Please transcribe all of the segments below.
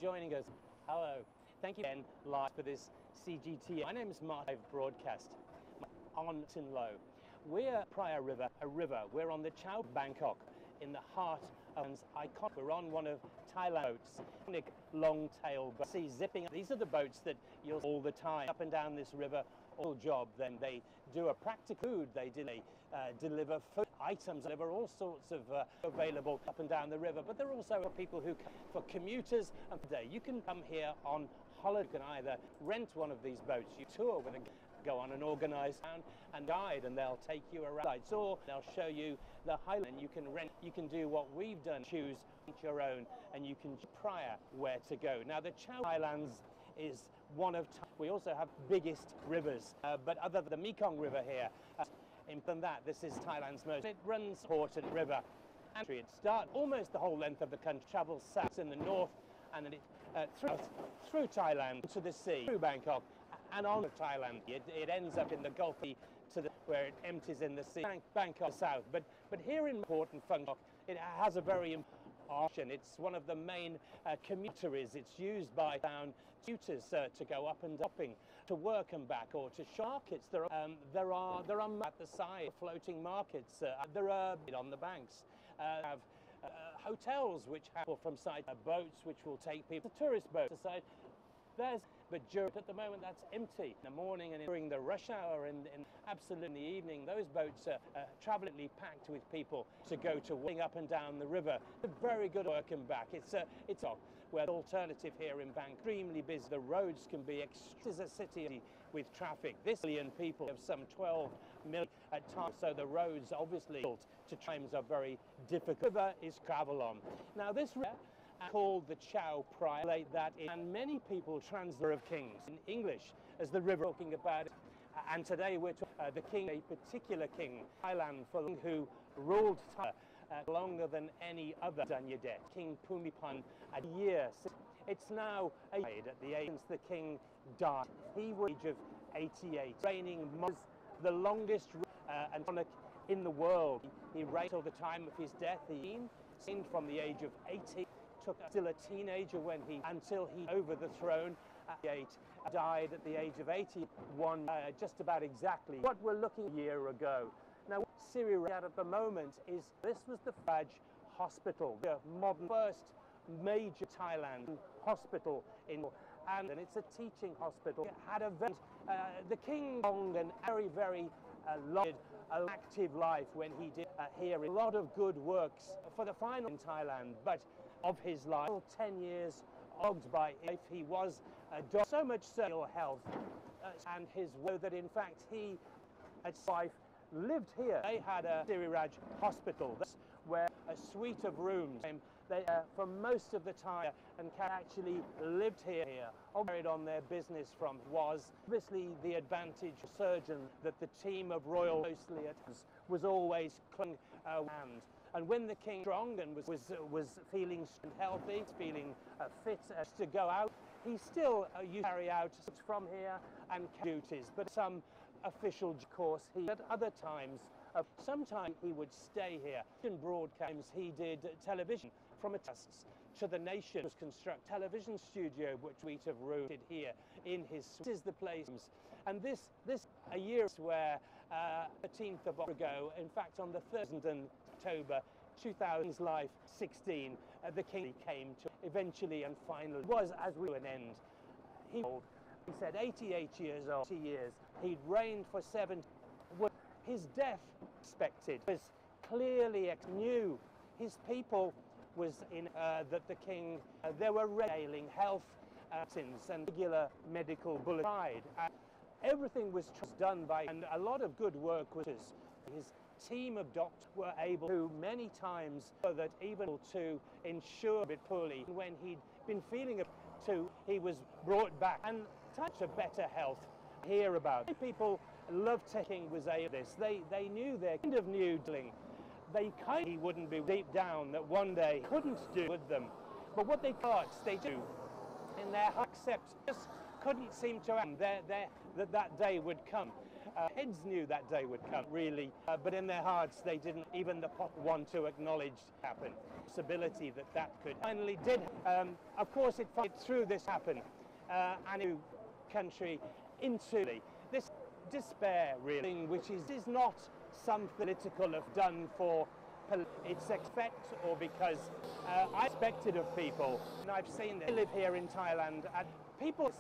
joining us. Hello. Thank you again live for this CGTN. My name is Mark. Live broadcast on Low. We're Praya River, a river. We're on the Chao Bangkok in the heart of icon. We're on one of Thailand's iconic long-tail boats. See zipping. These are the boats that you'll see all the time up and down this river. All job. Then they do a practical food. They deliver food items. Deliver all sorts of available up and down the river. But there are also people who come for commuters and for day. You can come here on holiday. You can either rent one of these boats. You tour with a go on an organized town and guide, and they'll take you around, or they'll show you the highland. You can rent. You can do what we've done. Choose your own, and you can prior where to go. Now the Chao Islands is one of. We also have biggest rivers, but other than the Mekong River here, than that, this is Thailand's most. It runs important river. And it starts almost the whole length of the country, travels south in the north, and then it through Thailand to the sea, through Bangkok, and on to Thailand. It ends up in the Gulf where it empties in the sea, Bangkok south. But here in important function, it has a very important option. It's one of the main commutaries. It's used by town tutors to go up and shopping, to work and back, or to markets. There are at the side floating markets. There are on the banks. Have hotels which have from side boats which will take people. The tourist boats aside. But at the moment that's empty. In the morning and during the rush hour and absolutely in the evening, those boats are travelingly packed with people to go to wing up and down the river. Very good work and back. It's where the alternative here in Bangkok, extremely busy. The roads can be. This is a city with traffic. This million people have some 12 million at times, so the roads obviously built to times are very difficult. The river is travel on. Now this river called the Chao Praya, and many people translate of kings in English as the river talking about it. And today we're talking the king, a particular king, Thailand, who ruled Thailand longer than any other Adulyadej, King Bhumibol Adulyadej. It's now at the age since the king died. He was at the age of 88, reigning the longest monarch in the world. He reigned till the time of his death. He reigned from the age of 80. Still a teenager until he over the throne at 8, died at the age of 81, just about exactly what we're looking a year ago. Now what Syria at the moment is this was the Faj Hospital, the modern first major Thailand hospital and it's a teaching hospital. It had a the king long and very long active life when he did here a lot of good works for the final in Thailand, but of his life 10 years logged by life. He was so much ill health and his will that in fact he and his wife lived here. They had a Siriraj hospital where a suite of rooms they for most of the time and actually lived here. Carried on their business from was obviously the advantage surgeon that the team of royal mostly was always clung around. And when the king strong and was feeling healthy, feeling fit to go out, he still used to carry out from here and duties. But some official course he at other times. Sometimes he would stay here. In broadcasts, he did television from a test to the nation. Was construct television studio which we'd have rooted here in his. This is the place, and this a year where 13th of October, in fact on the 3rd of October 2000's life 16, the king came to eventually and finally was as we were an end. He said 88 years old, 80 years. He'd reigned for 7. His death expected was clearly knew his people was in that the king there were ailing health and regular medical bulletin. Everything was done by and a lot of good work was his team of doctors were able to many times so that even to ensure a bit poorly when he'd been feeling it too he was brought back and touch of better health. Hear about people loved taking was a this they knew their kind of new dealing. They he wouldn't be deep down that one day couldn't do with them, but what they thought they do in their accept just couldn't seem to end that day would come. Heads knew that day would come, really, but in their hearts they didn't even want to acknowledge it happened. Possibility that that could finally did. Of course, it through this happened, and a new country into this despair, really, which is not something political have done for its effect or because I expected of people, and I've seen this. I live here in Thailand, and people,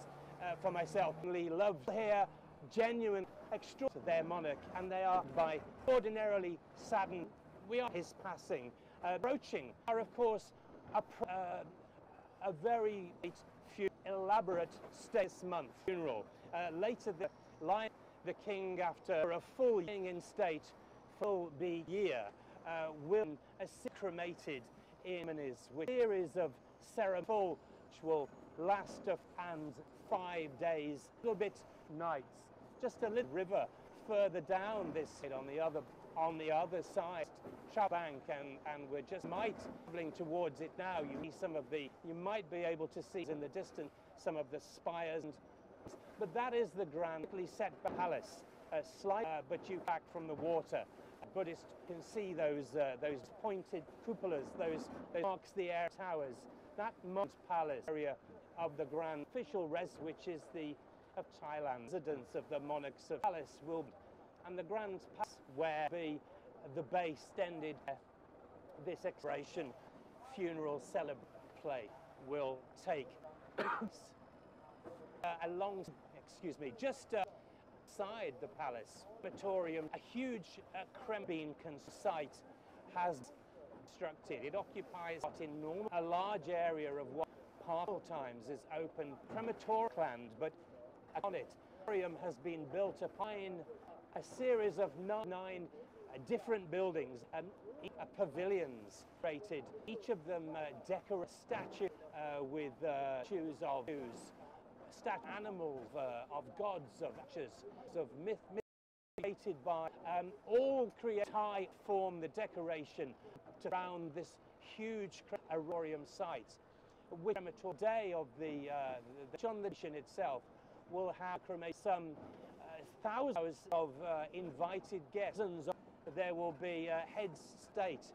for myself, really love here, genuine, extra to their monarch, and they are by ordinarily saddened. We are his passing, approaching. Are of course a very elaborate this month funeral. Later, the king, after a full year in state, year, will cremated in with a series of ceremonies which will last and 5 days, a little bit nights, just a little river further down this side on the other side, Chao Bank, and we're just traveling towards it now. You might be able to see in the distance some of the spires, but that is the grandly set palace, but you back from the water. Buddhists can see those pointed cupolas, those marks the air towers. That palace area of the grand official which is of Thailand, residence of the monarchs of palace will be, and the grand palace where the base ended. This expiration funeral celebration will take along. Just outside the palace auditorium, a huge cremation site has constructed. It occupies a large area of what partial times is open crematorium land, but on it, the auditorium has been built upon a series of nine different buildings and pavilions created. Each of them decorate statues with statues of animals, of gods, of myth created by all Thai form the decoration around this huge crematorium site, which day of the mission itself will have some thousands of invited guests. There will be heads of state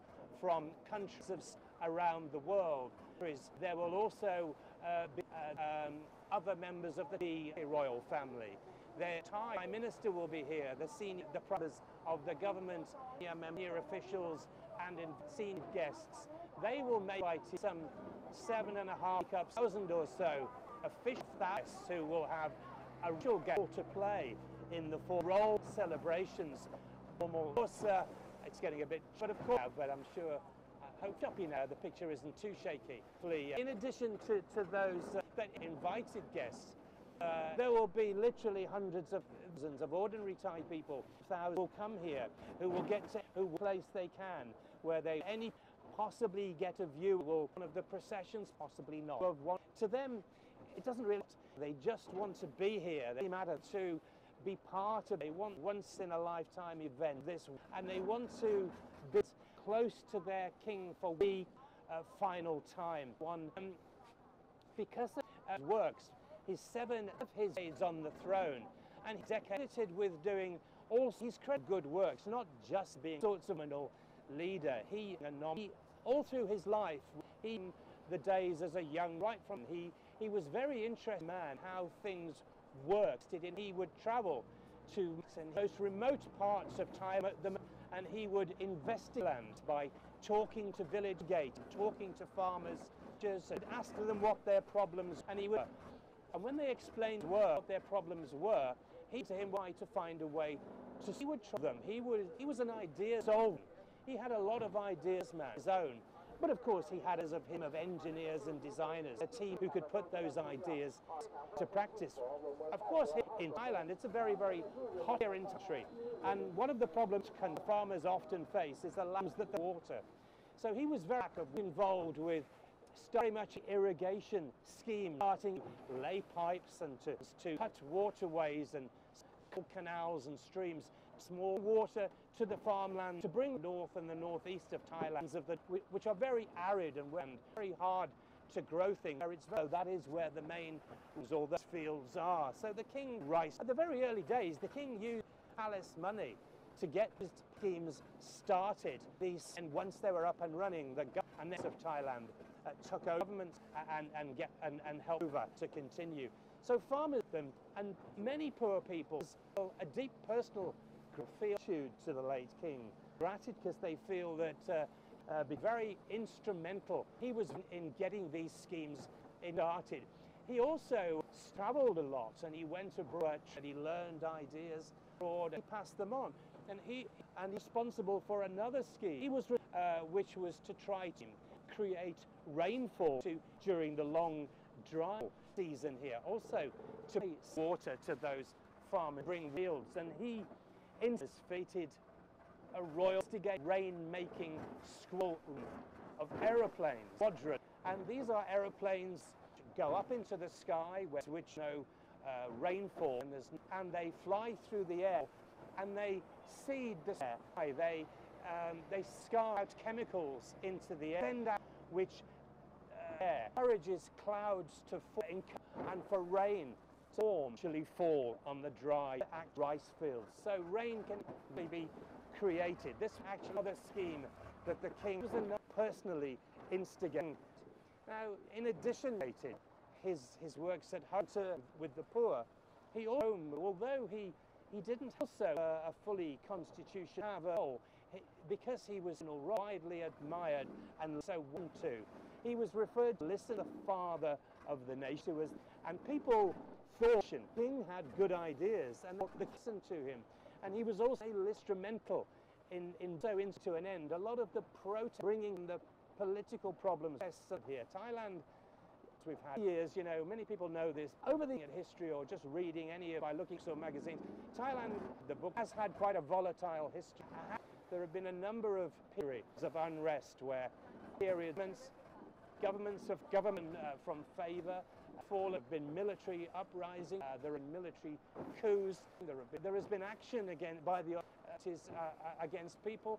from countries around the world. There will also be other members of the royal family. The Thai Prime Minister will be here, the members of the government, senior officials, and senior guests. They will make some 7,500 or so official guests who will have a real role to play in the role celebrations. Of course, it's getting a bit, but I'm sure. Hope the picture isn't too shaky. In addition to those that invited guests, there will be literally hundreds of thousands of ordinary Thai people. Thousands will come here who will get to place they can, where they possibly get a view of one of the processions, possibly not. To them, it doesn't really. They just want to be here. They matter to be part of. They want once in a lifetime event. And they want to be close to their king for the final time. Because of works, his 7 of his days on the throne, and he's dedicated with doing all his good works, not just being sorts of a leader. He all through his life, the days as a young, he was very interested man how things worked. He would travel to the most remote parts of Thailand, and he would investigate land by talking to village gates, talking to farmers, and ask them what their problems, and when they explained what their problems were, he to him why to find a way to see them. He was an idea solver. He had a lot of ideas, his own. But of course, he had of engineers and designers, a team who could put those ideas to practice. Of course, in Thailand, it's a very, very hot industry, and one of the problems farmers often face is the lambs that the water. So he was very involved with very much irrigation scheme, starting to lay pipes and to cut waterways and canals and streams, small water to the farmland to bring north and the northeast of Thailand, which are very arid and very hard to grow things. That is where the main all the fields are. So the king rice at the very early days, the king used palace money to get these schemes started. And once they were up and running, the government of Thailand took over government and helped over to continue. So farmers and many poor people feel a deep personal gratitude to the late king. Gratitude because they feel that be very instrumental. He was in getting these schemes started. He also traveled a lot, and he went abroad and he learned ideas abroad and he passed them on. And he's responsible for another scheme, which was to try to create rainfall during the long dry season here. Also to bring water to those farmers, bring fields, and he instituted a royal rain-making squadron of aeroplanes, and these are aeroplanes that go up into the sky, which no rainfall, and they fly through the air, and they seed the air. They scar out chemicals into the air, which encourages clouds to fall and for rain to actually fall on the dry rice fields. So rain can be created. This is actually another scheme that the king was personally instigating. Now, in addition to his works at home with the poor, he also, although he didn't also a fully constitutional because he was widely admired and so wanted to, he was referred to as the father of the nation, and people thought the king had good ideas and they listened to him. And he was also instrumental in to an end. A lot of the protest, bringing the political problems here. Thailand, we've had years, you know, many people know this, over the history or just reading by looking at magazines. Thailand, the book, has had quite a volatile history. There have been a number of periods of unrest where governments from favor have been military uprising, there are military coups, there has been action by the authorities against people.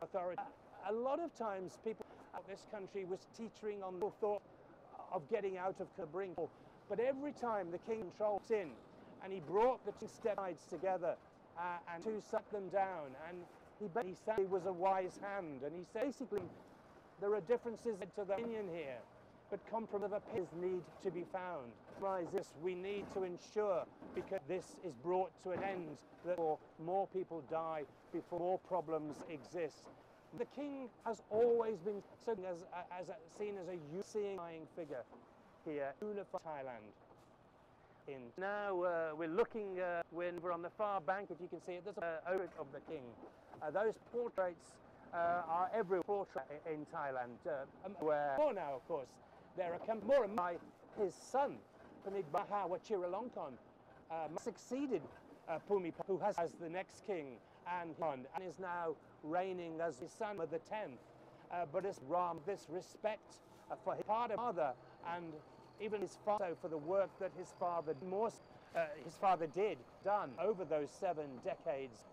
A lot of times people out this country was teetering on the thought of getting out of the brink, but every time the king controlled in and he brought the two sides together and to set them down, and he said he was a wise hand, and he said basically there are differences to the opinion here, but compromise of opinions need to be found. This we need to ensure, because this is brought to an end, that more people die before more problems exist. The king has always been seen as a unifying figure here, unifying Thailand. Now we're looking, we're on the far bank, if you can see it, there's a portrait of the king. Those portraits are every portrait in Thailand. Where now, of course, they're accompanied more by his son, Bhumibol Adulyadej, succeeded Bhumibol, who has as the next king, and is now reigning as his son of the 10th. But as this respect for his father and even his father for the work that his father done over those 7 decades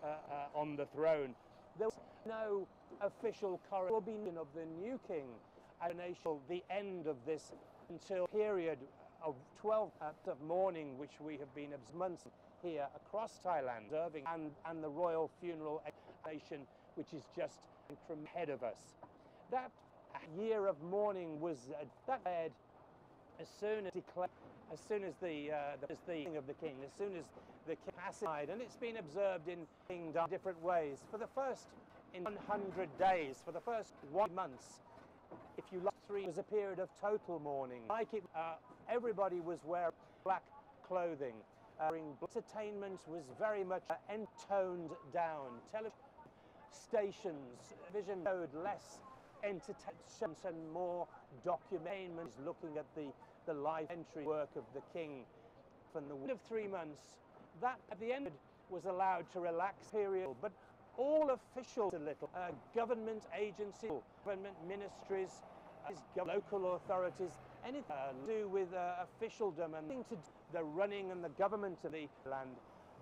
on the throne. There was no official coronation of the new king at the end of this until period of 12 of mourning, which we have been months here across Thailand observing, and the royal funeral nation, which is just ahead of us. That year of mourning was declared as soon as the king of the king, as soon as the king died, and it's been observed in different ways. For the first 100 days, for the first 1 month, if you like, 3 was a period of total mourning. Like it, everybody was wearing black clothing. Entertainment was very much toned down. Television stations, vision showed less entertainment and more documentaries looking at the life entry work of the king. From the end of 3 months, that at the end was allowed to relax period, but all officials, government agencies, government ministries, local authorities, anything to do with officialdom and to the running and the government of the land,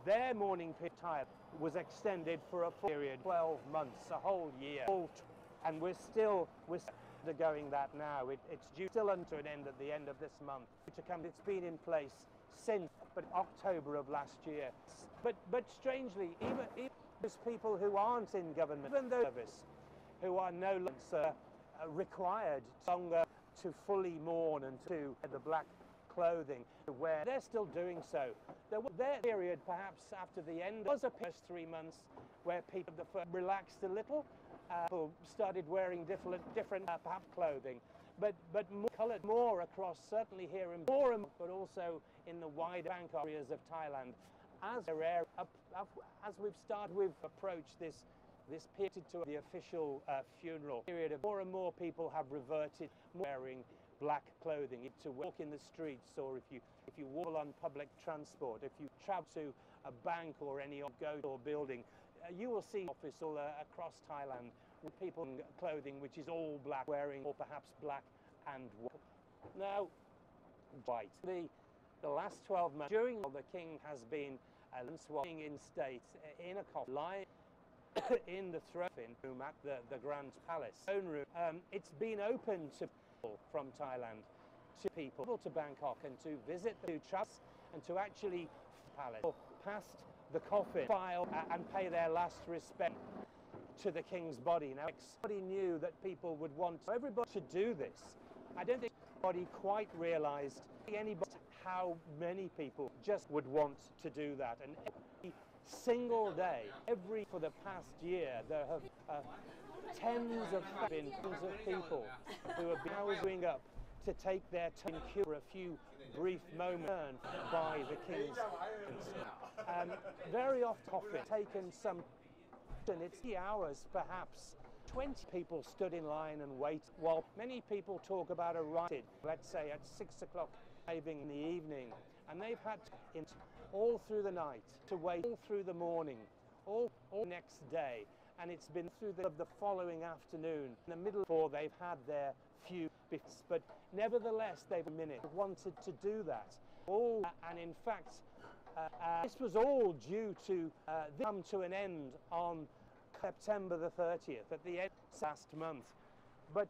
their mourning period was extended for a period 12 months, a whole year, and we're still undergoing that now. It's due still unto an end at the end of this month. It's been in place since October of last year. But strangely, even those people who aren't in government, even those service, who are no longer required longer to fully mourn and to wear the black clothing, where they're still doing so. Their period, perhaps after the end, was a first 3 months where people relaxed a little, people started wearing different perhaps clothing, but more coloured, more across, certainly here in Bangkok, but also in the wider Bangkok areas of Thailand. As we've approached this period to the official funeral period, more and more people have reverted wearing black clothing to walk in the streets, or if you walk on public transport, if you travel to a bank or any building, you will see office all across Thailand with people in clothing which is all black, wearing or perhaps black and white. Now, white. The last 12 months, during the king has been swapping in state in a coffin, lying in the throne room at the Grand Palace. It's been open to people from Thailand, to people to Bangkok and to visit the trust and to actually palace past the coffin, file and pay their last respect to the king's body. Now, everybody knew that people would want everybody to do this. I don't think anybody quite realized how many people just would want to do that. And every single day, for the past year, there have tens of people who have been queuing up to take their time for a few brief moments by the king's. Very often taken some, it's the hours perhaps. 20 people stood in line and waited, while many people talk about arriving, let's say at 6 o'clock in the evening, and they've had all through the night to wait, all through the morning, all next day, and it's been through the following afternoon, in the middle before they've had their few bits, but nevertheless they've wanted to do that. And in fact, this was all due to come to an end on September the 30th, at the end of last month. But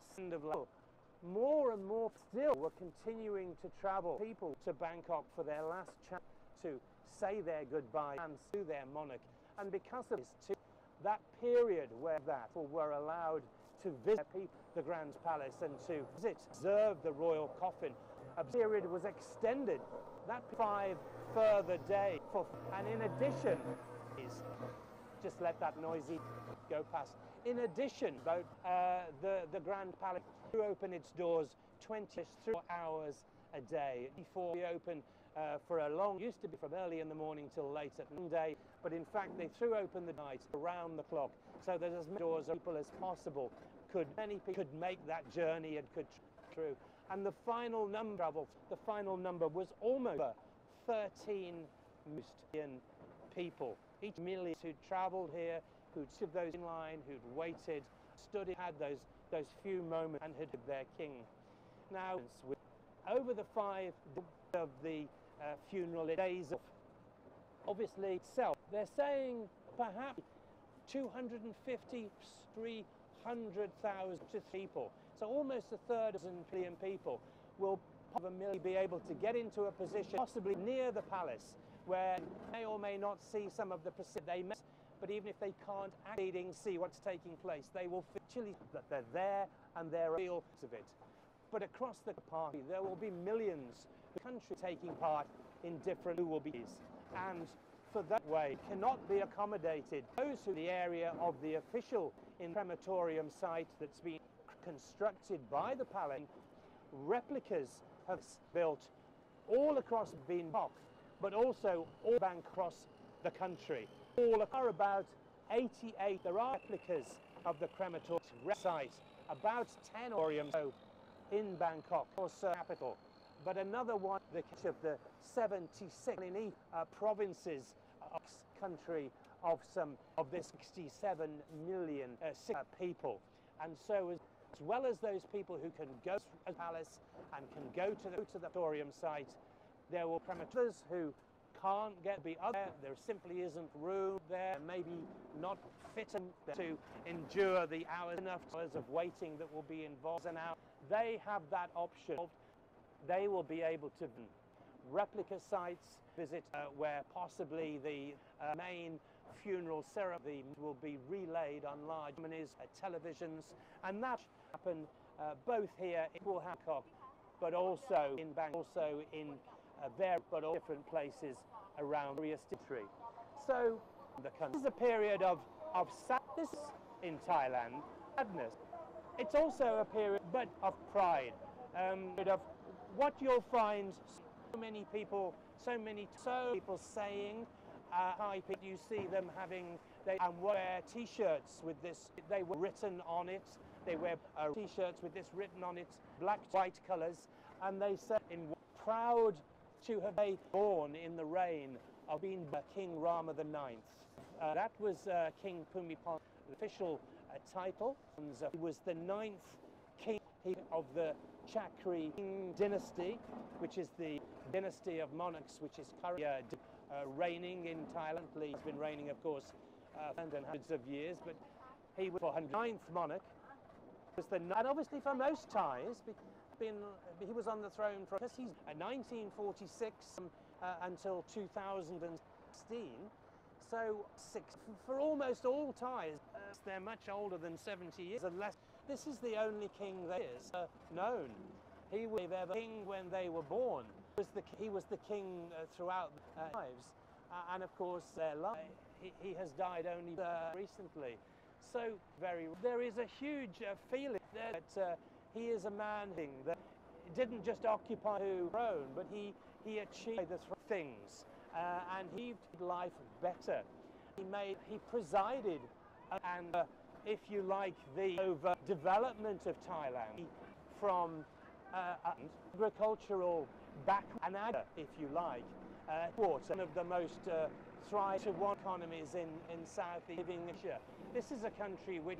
more and more still were continuing to travel people to Bangkok for their last chance to say their goodbye and to their monarch. And because of this, that period where were allowed to visit the Grand Palace and to observe the royal coffin, a period was extended. That 5 further days. And in addition, just let that noisy go past. In addition, the Grand Palace threw open its doors 23 hours a day. Before we open for a long, used to be from early in the morning till late at midday, but in fact they threw open the night around the clock, so that as many doors people as possible many people could make that journey and could through. And the final number was almost 13 million people. Each million who travelled here, who'd stood those in line, who'd waited, had those few moments and had their king. Now, over the 5 days of the funeral days of obviously itself, they're saying perhaps 250, 300,000 people. So almost a third of a million people will probably be able to get into a position possibly near the palace where they may or may not see some of the they may, but even if they can't actually see what's taking place, they will feel that they're there and they're real of it. But across the party, there will be millions of countries taking part in different who will be, and for that way cannot be accommodated. Those who the area of the official crematorium site that's been constructed by the palace, replicas have built all across Bangkok, but also all across the country. All are about 88. There are replicas of the crematorium site, about 10 crematoriums in Bangkok, or capital, but another one of the 76 in each provinces of country of this 67 million people. And so as well as those people who can go to the palace and can go to the crematorium site, there will be crematoriums who can't be other. There simply isn't room there, maybe not fit to endure the hours of waiting that will be involved. And now they have that option. They will be able to replica sites, visit where possibly the main funeral ceremony will be relayed on large televisions, and that happened both here in Bangkok, but also in Bangkok, also in different places around the country. So the country. This is a period of sadness in Thailand, sadness. It's also a period of pride, of what you'll find so many people saying, you see them wear t-shirts with this, they were written on it, they wear t-shirts with this written on it, black, white colors, and they say, proud to have been born in the reign of being King Rama IX. That was King Bhumibol, the official title. He was the 9th king of the Chakri dynasty, which is the dynasty of monarchs which is currently reigning in Thailand. He's been reigning, of course, for hundreds of years, but he was the 9th monarch. And obviously for most Thais, he was on the throne because he's 1946 until 2016. So for almost all Thais, they're much older than 70 years, unless this is the only king that is known. He was the king when they were born. He was the king throughout their lives, and of course their life. He has died only recently. So there is a huge feeling that he is a man that didn't just occupy the throne, but he achieved the things, and he made life better. He presided, and if you like, the development of Thailand from agricultural background, if you like, one of the most thriving economies in Southeast Asia. This is a country which,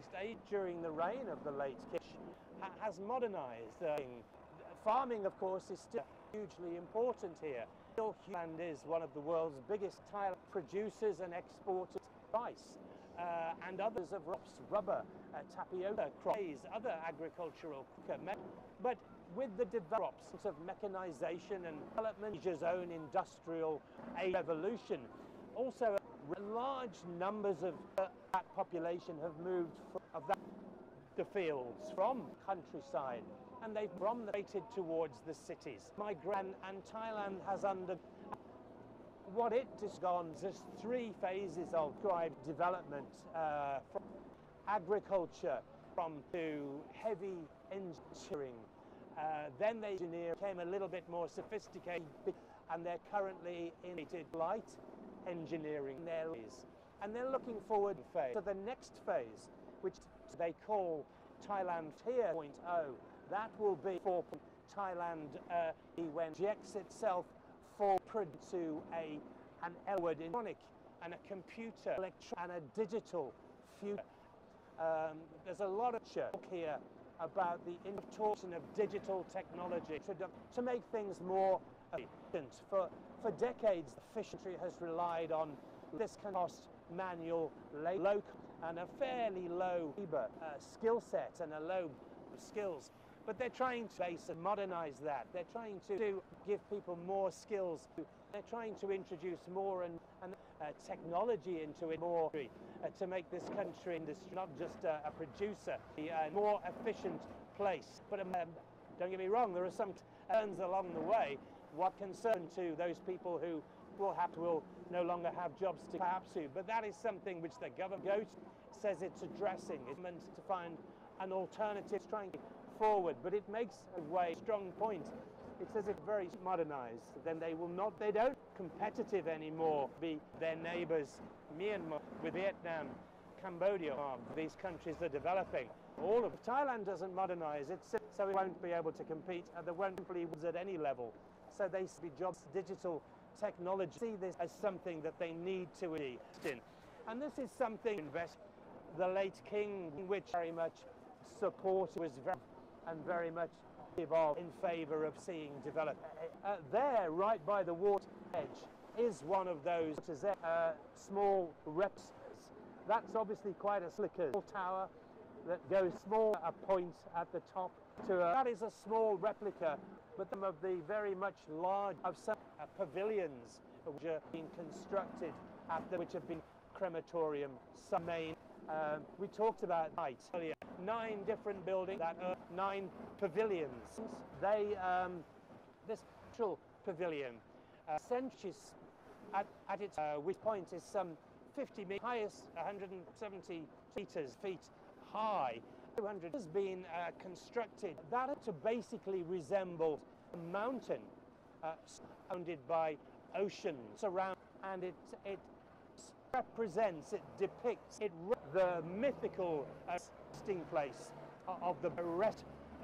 during the reign of the late King, has modernized. Farming, of course, is still hugely important here. Thailand is one of the world's biggest producers and exporters of rice and others of rubber, tapioca, crops, other agricultural but with the development of mechanization and development, Asia's own industrial revolution, also large numbers of that population have moved from the fields, from countryside, and they've migrated towards the cities. And Thailand has what it has gone just 3 phases of development, from agriculture to heavy engineering. Then the engineering became a little bit more sophisticated, and they're currently in light engineering their ways. And they're looking forward to the next phase, which they call Thailand 2.0. That will be for Thailand when it projects itself forward to an electronic and a computer and a digital future. There's a lot of talk here about the introduction of digital technology to make things more efficient. For decades, efficiency has relied on this cost manual labor and a fairly low labor skill set and a low skills. But they're trying to modernize that. They're trying to give people more skills. They're trying to introduce more and technology into it more to make this country not just a producer, a more efficient place. But don't get me wrong, there are some concerns along the way. What concern to those people who will no longer have jobs to pursue? But that is something which the government says it's addressing. It's meant to find an alternative, trying to forward, but it makes a strong point. It says it's very modernized, then they don't competitive anymore be their neighbors, Myanmar, with Vietnam, Cambodia. These countries are developing. All of Thailand doesn't modernize, so it won't be able to compete, and there won't be at any level. So they see jobs, digital technology, see this as something that they need to invest in. And this is something the late king, which very much supported, was very much evolved in favor of seeing develop. There, right by the water edge, is one of those small reps. That's obviously quite a slicker tower that goes small, a point at the top. That is a small replica, but some of the very much large of some pavilions which are being constructed which have been crematorium, some main. We talked about nights earlier. 9 different buildings that are 9 pavilions. They, this central pavilion, centuries at its which point is some 50 meters, highest 170 feet high. 200 has been constructed that to basically resemble a mountain surrounded by oceans around, and it represents, it depicts the mythical resting place of the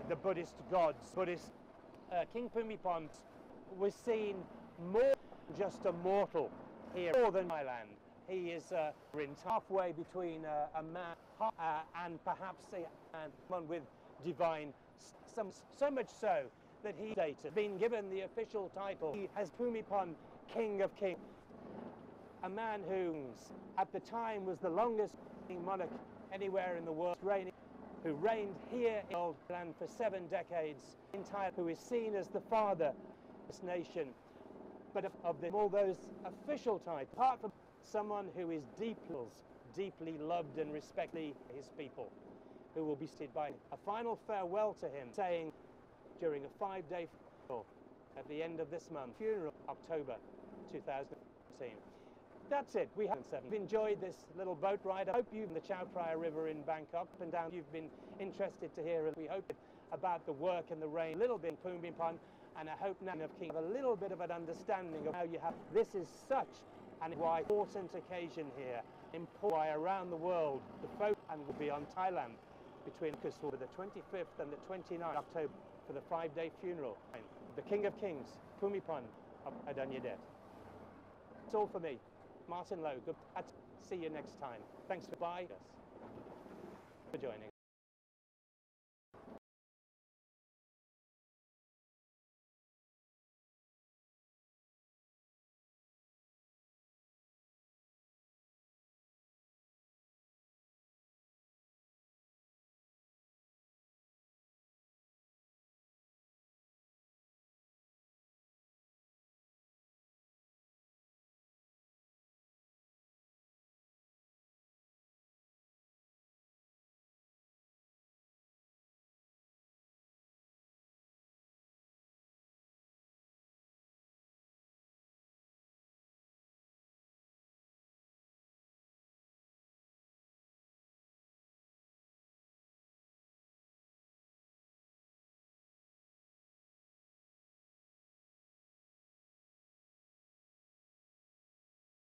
the Buddhist gods. King Bhumibol was seen more than just a mortal here, more than Thailand. He is halfway between a man and perhaps one with divine, so much so that he has been given the official title. He has Bhumibol, King of Kings, a man who at the time was the longest monarch anywhere in the world, who reigned here in Thailand for 7 decades, in Thailand, who is seen as the father of this nation. But of all those official titles, apart from someone who is deeply loved and respected by his people, who will be stated by a final farewell to him, saying during a 5-day funeral at the end of this month, funeral October 2017. That's it. We've enjoyed this little boat ride. I hope you, in the Chao Phraya River in Bangkok, up and down, you've been interested to hear. We hope about the work and the rain, a little bit in Bhumibol, and I hope now of King have a little bit of an understanding of how you have. This is such an important occasion here, important around the world. The focus and will be on Thailand between the 25th and the 29th October for the 5-day funeral. The King of Kings, Bhumibol Adulyadej. That's all for me. Martin Lowe, good. See you next time. Thanks for joining.